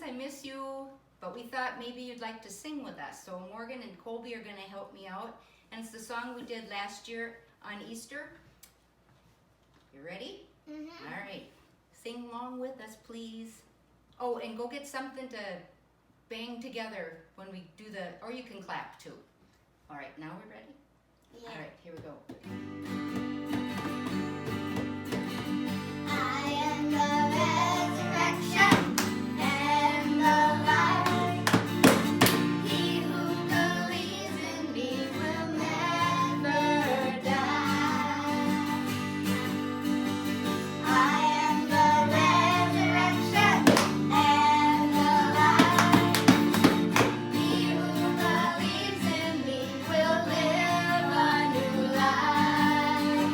I miss you, but we thought maybe you'd like to sing with us. So Morgan and Colby are going to help me out. And it's the song we did last year on Easter. You ready? Mm-hmm. All right. Sing along with us, please. Oh, and go get something to bang together when we do the, or you can clap too. All right, now we're ready? Yeah. All right, here we go. I am the resurrection and the life. He who believes in me will never die. I am the resurrection and the life. He who believes in me will live a new life.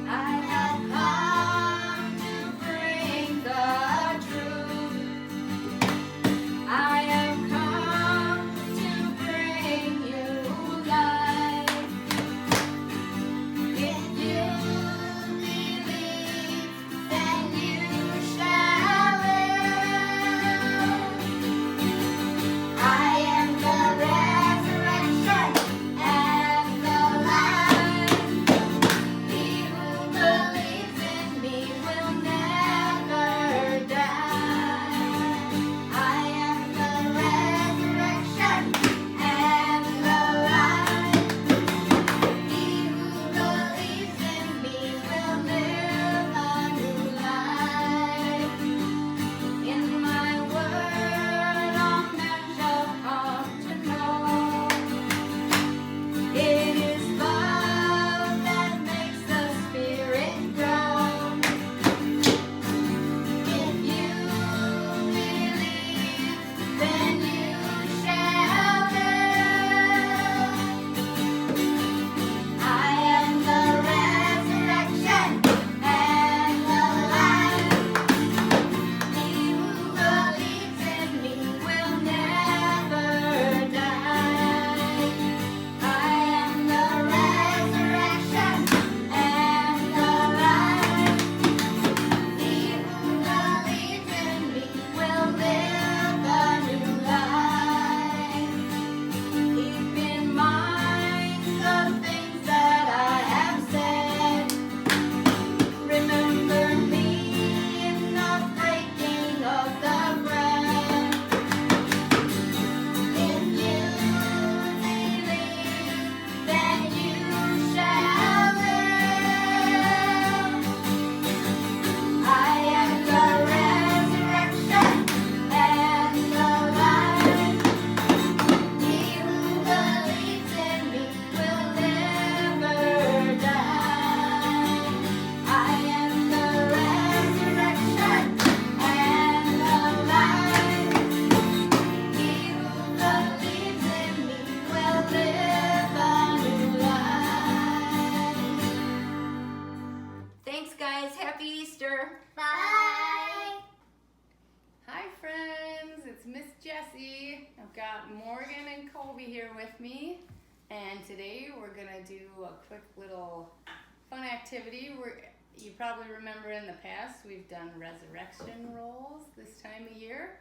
I have come to bring the truth. I have come to bring you life. If you believe, then you shall live. I am the resurrection and the life. He who believes in me will never die. I am the resurrection and the life. He who believes in me will live a new life. In my word all men shall come to know. It is love that makes the spirit grow. If you believe, then you shall live. I am the resurrection and the life. He who believes in me will never die. I am the resurrection and the life. He who believes in me will live a new life. Keep in mind the things that I have said. Remember me in the breaking of the bread. If you believe, then you shall live. I am the resurrection and the life. He who believes in me will never die. I am the resurrection and the life. He who believes in me will live a new life. Thanks, guys. Happy Easter. Bye. Hi friends, it's Miss Jessie. I've got Morgan and Colby here with me, and today we're gonna do a quick little fun activity. You probably remember in the past we've done resurrection rolls this time of year,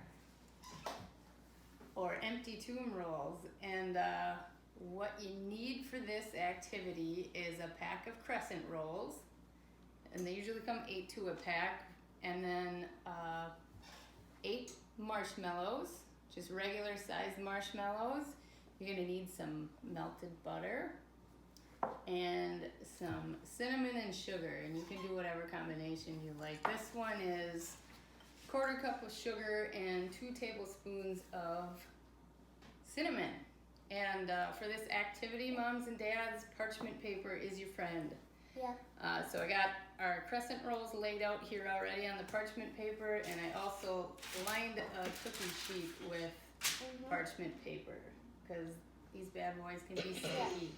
or empty tomb rolls, and what you need for this activity is a pack of crescent rolls, and they usually come 8 to a pack, and then 8 marshmallows, just regular sized marshmallows. You're gonna need some melted butter and some cinnamon and sugar, and you can do whatever combination you like. This one is 1/4 cup of sugar and 2 tablespoons of cinnamon. And for this activity, moms and dads, parchment paper is your friend. Yeah. So I got our crescent rolls laid out here already on the parchment paper, and I also lined a cookie sheet with parchment paper because these bad boys can be sticky.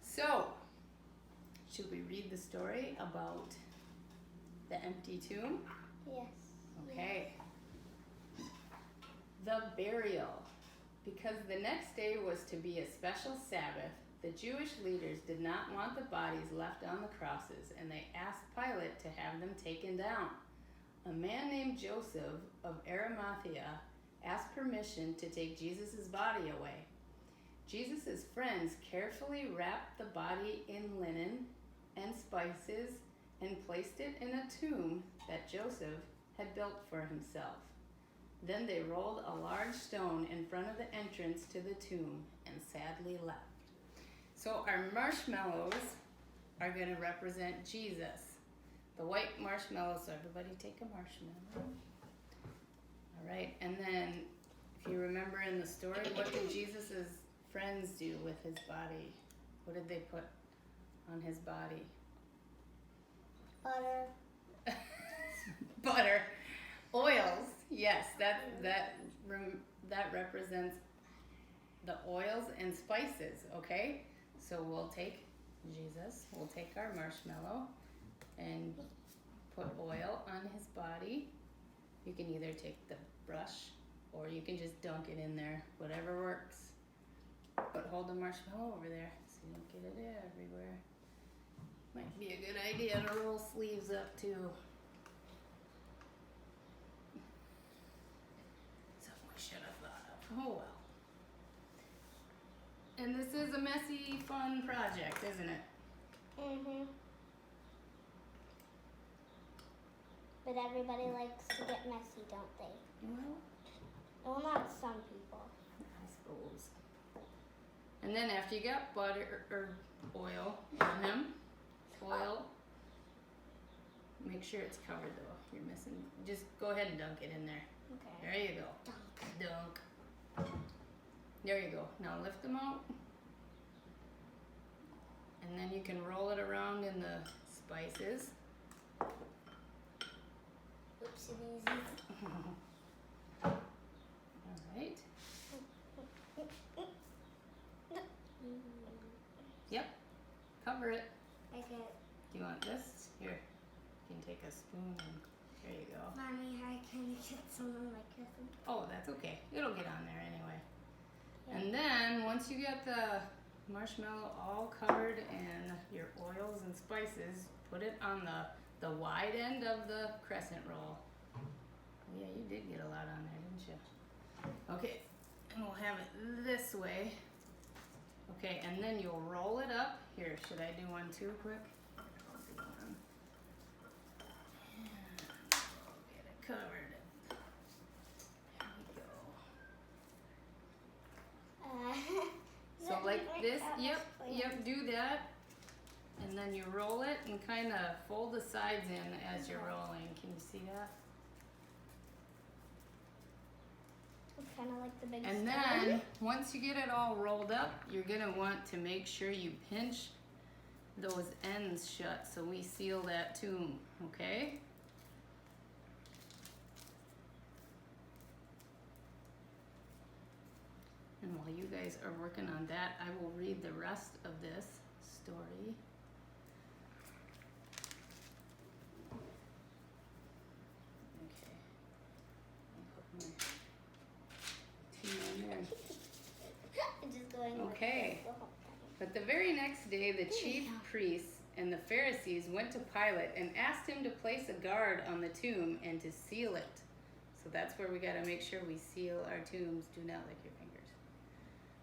So, should we read the story about the empty tomb? Yes. Okay. The burial. Because the next day was to be a special Sabbath, the Jewish leaders did not want the bodies left on the crosses, and they asked Pilate to have them taken down. A man named named Joseph of Arimathea asked permission to take Jesus' body away. Jesus' friends carefully wrapped the body in linen and spices and placed it in a tomb that Joseph had built for himself. Then they rolled a large stone in front of the entrance to the tomb and sadly left. So our marshmallows are going to represent Jesus. The white marshmallows, so everybody take a marshmallow. All right, and then if you remember in the story, what did Jesus' friends do with his body? What did they put on his body? Butter. Butter. Oils. Yes, that represents the oils and spices, okay? So we'll take Jesus, we'll take our marshmallow and put oil on his body. You can either take the brush or you can just dunk it in there, whatever works. But hold the marshmallow over there so you don't get it everywhere. Might be a good idea to roll sleeves up too. Something we should have thought of. Oh well. And this is a messy, fun project, isn't it? Mhm. But everybody likes to get messy, don't they? Well, not some people. I suppose. And then after you got butter or oil on him, make sure it's covered though. You're missing. Just go ahead and dunk it in there. Okay. There you go. Dunk. There you go. Now lift them out. And then you can roll it around in the spices. Oopsie daisies. Alright. Yep. Cover it. Okay. Do you want this? Here. You can take a spoon and there you go. Mommy, I can get some of my cousin. Oh, that's okay. It'll get on there anyway. Yeah. And then once you get the marshmallow all covered in your oils and spices, put it on the wide end of the crescent roll. Yeah, you did get a lot on there, didn't you? Okay, and we'll have it this way. Okay, and then you'll roll it up. Here, should I do one too quick? I'll do one. And we'll get it covered. There we go. So like this, yep, do that. And then you roll it and kind of fold the sides in as you're rolling. Can you see that? Kind of like the big And stone. then once you get it all rolled up, you're gonna want to make sure you pinch those ends shut so we seal that tomb, okay? And while you guys are working on that, I will read the rest of this story. Okay. I'll put my tea on there. I'm just going with Okay. this the whole time. But the very next day, the chief priests and the Pharisees went to Pilate and asked him to place a guard on the tomb and to seal it. So that's where we got to make sure we seal our tombs. Do not lick your fingers.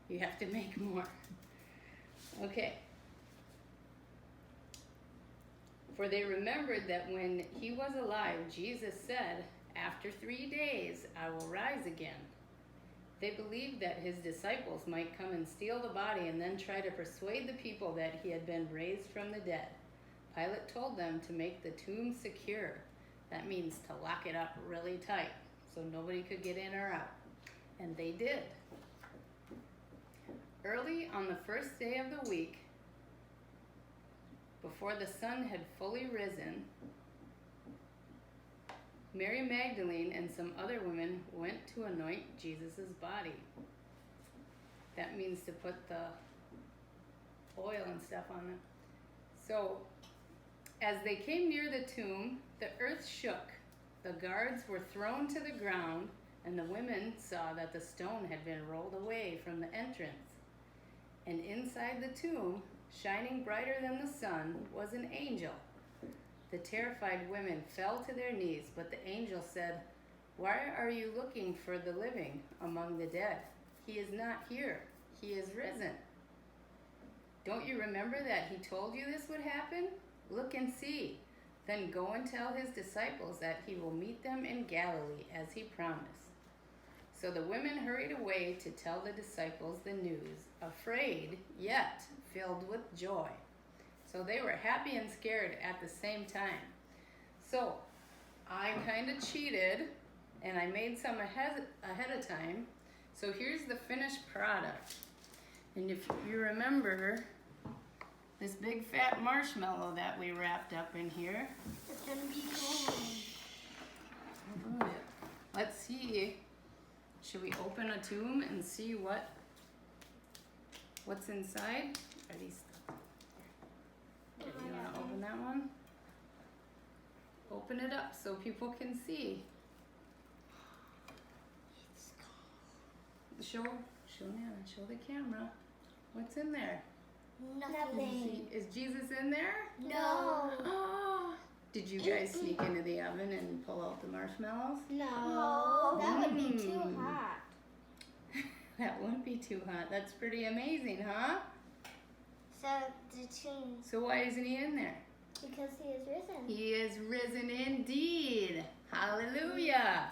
You have to make more. Okay. For they remembered that when he was alive, Jesus said, "After 3 days, I will rise again." They believed that his disciples might come and steal the body and then try to persuade the people that he had been raised from the dead. Pilate told them to make the tomb secure. That means to lock it up really tight so nobody could get in or out. And they did. Early on the first day of the week, before the sun had fully risen, Mary Magdalene and some other women went to anoint Jesus' body. That means to put the oil and stuff on it. So, as they came near the tomb, the earth shook. The guards were thrown to the ground, and the women saw that the stone had been rolled away from the entrance. And inside the tomb, shining brighter than the sun, was an angel. The terrified women fell to their knees, but the angel said, "Why are you looking for the living among the dead? He is not here. He is risen. Don't you remember that he told you this would happen? Look and see. Then go and tell his disciples that he will meet them in Galilee as he promised." So the women hurried away to tell the disciples the news, afraid yet filled with joy. So they were happy and scared at the same time. So I kind of cheated and I made some ahead of time. So here's the finished product. And if you remember this big fat marshmallow that we wrapped up in here. It's gonna be cool. Let's see. Should we open a tomb and see what's inside? Are these? You want to open that one? Open it up so people can see. Show Nana, show the camera. What's in there? Nothing. Is Jesus in there? No. Oh, did you guys sneak into the oven and pull out the marshmallows? No. That would be too hot. That wouldn't be too hot. That's pretty amazing, huh? So the tomb. So why isn't he in there? Because he is risen. He is risen indeed. Hallelujah.